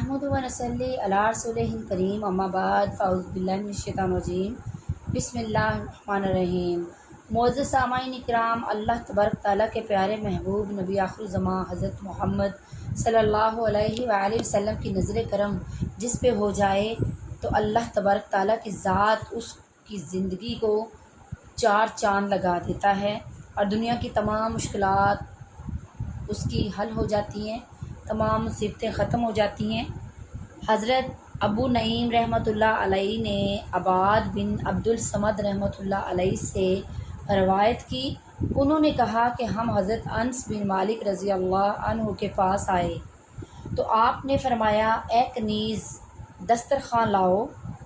نحمد و نصلی علی رسولہ الکریم اما بعد فاعوذ باللہ من الشیطان الرجیم بسم اللہ الرحمن الرحیم۔ معزز سامعین اکرام، اللہ تبارک تعالیٰ کے پیارے محبوب نبی آخر الزماں حضرت محمد صلی اللہ علیہ وآلہ وسلم کی نظر کرم جس پہ ہو جائے تو اللہ تبارک تعالیٰ کی ذات اس کی زندگی کو چار چاند لگا دیتا ہے اور دنیا کی تمام مشکلات اس کی حل ہو جاتی ہیں، تمام مصیبتیں ختم ہو جاتی ہیں۔ حضرت ابو نعیم رحمۃ اللہ علیہ نے عباد بن عبد الصمد رحمۃ اللہ علیہ سے روایت کی، انہوں نے کہا کہ ہم حضرت انس بن مالک رضی اللہ عنہ کے پاس آئے تو آپ نے فرمایا اے کنیز دسترخوان لاؤ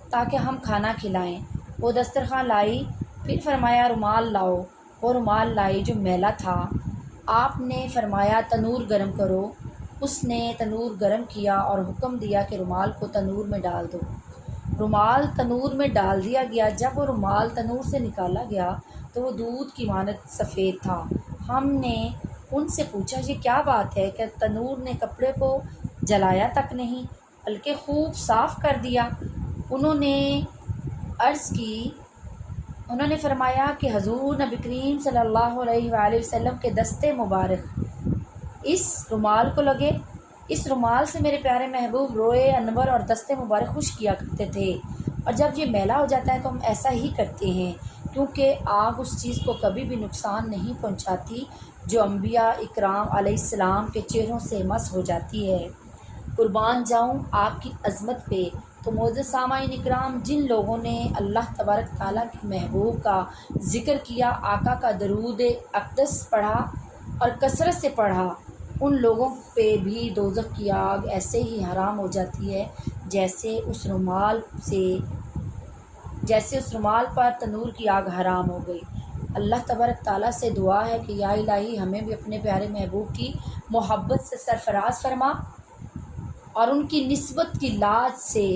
تاکہ ہم کھانا کھلائیں۔ وہ دسترخوان لائی، پھر فرمایا رومال لاؤ، وہ رومال لائی جو میلا تھا۔ آپ نے فرمایا تنور گرم کرو، اس نے تنور گرم کیا اور حکم دیا کہ رومال کو تنور میں ڈال دو۔ رومال تنور میں ڈال دیا گیا۔ جب وہ رومال تنور سے نکالا گیا تو وہ دودھ کی مانند سفید تھا۔ ہم نے ان سے پوچھا یہ کیا بات ہے کہ تنور نے کپڑے کو جلایا تک نہیں بلکہ خوب صاف کر دیا۔ انہوں نے عرض کی، انہوں نے فرمایا کہ حضور نبی کریم صلی اللہ علیہ وآلہ وسلم کے دستے مبارک اس رومال کو لگے۔ اس رومال سے میرے پیارے محبوب روئے انور اور دستے مبارک خوش کیا کرتے تھے، اور جب یہ میلا ہو جاتا ہے تو ہم ایسا ہی کرتے ہیں، کیونکہ آگ اس چیز کو کبھی بھی نقصان نہیں پہنچاتی جو انبیاء اکرام علیہ السلام کے چہروں سے مس ہو جاتی ہے۔ قربان جاؤں آپ کی عظمت پہ۔ تو معزز سامعین اکرام، جن لوگوں نے اللہ تبارک تعالیٰ کے محبوب کا ذکر کیا، آقا کا درود اقدس پڑھا اور کثرت سے پڑھا، ان لوگوں پہ بھی دوزخ کی آگ ایسے ہی حرام ہو جاتی ہے جیسے اس رومال پر تنور کی آگ حرام ہو گئی۔ اللہ تبارک تعالیٰ سے دعا ہے کہ یا الہی ہمیں بھی اپنے پیارے محبوب کی محبت سے سرفراز فرما اور ان کی نسبت کی لاج سے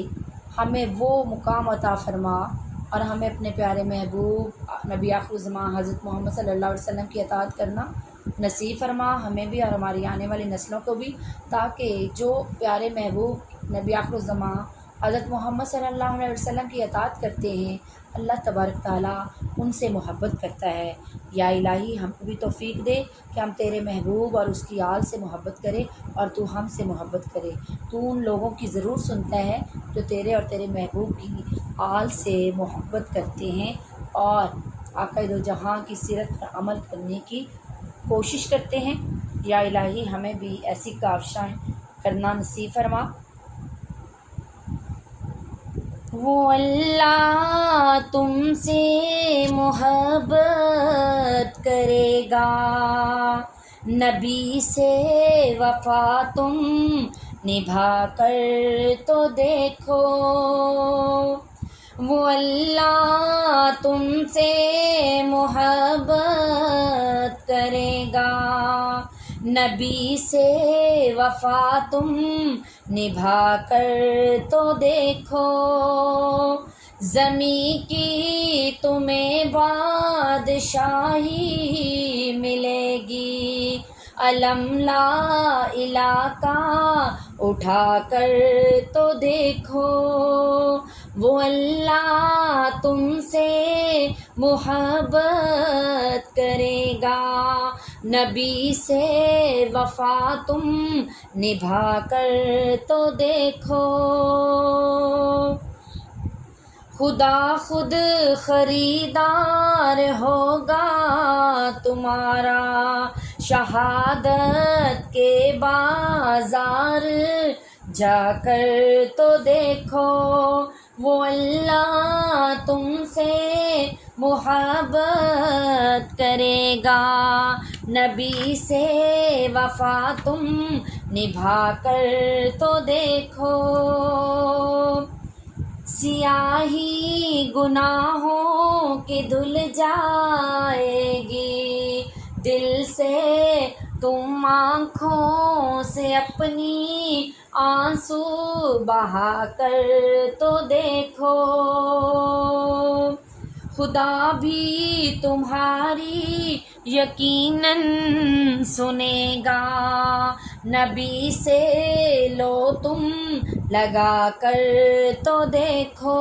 ہمیں وہ مقام عطا فرما، اور ہمیں اپنے پیارے محبوب نبی آخر الزماں حضرت محمد صلی اللہ علیہ وسلم کی اطاعت کرنا نصیب فرما، ہمیں بھی اور ہماری آنے والی نسلوں کو بھی، تاکہ جو پیارے محبوب نبی آخر الزماں حضرت محمد صلی اللہ علیہ وسلم کی اطاعت کرتے ہیں، اللہ تبارک تعالیٰ ان سے محبت کرتا ہے۔ یا الہی ہم کو بھی توفیق دے کہ ہم تیرے محبوب اور اس کی آل سے محبت کرے اور تو ہم سے محبت کرے۔ تو ان لوگوں کی ضرور سنتا ہے جو تیرے اور تیرے محبوب کی آل سے محبت کرتے ہیں اور آقا دو جہاں کی سیرت پر عمل کرنے کی کوشش کرتے ہیں۔ یا الہی ہمیں بھی ایسی کاوشیں کرنا نصیب فرما۔ وہ اللہ تم سے محبت کرے گا، نبی سے وفا تم نبھا کر تو دیکھو۔ وہ اللہ تم سے محبت کرے گا، نبی سے وفا تم نبھا کر تو دیکھو۔ زمیں کی تمہیں بادشاہی ملے گی، علم لا الہ کا اٹھا کر تو دیکھو۔ وہ اللہ تم سے محبت کرے گا، نبی سے وفا تم نبھا کر تو دیکھو۔ خدا خود خریدار ہوگا تمہارا، شہادت کے بازار جا کر تو دیکھو۔ وہ اللہ تم سے محبت کرے گا، نبی سے وفا تم نبھا کر تو دیکھو۔ سیاہی گناہوں کی دھل جائے گی، دل سے تم آنکھوں سے اپنی آنسو بہا کر تو دیکھو۔ خدا بھی تمہاری یقیناً سنے گا، نبی سے لو تم لگا کر تو دیکھو،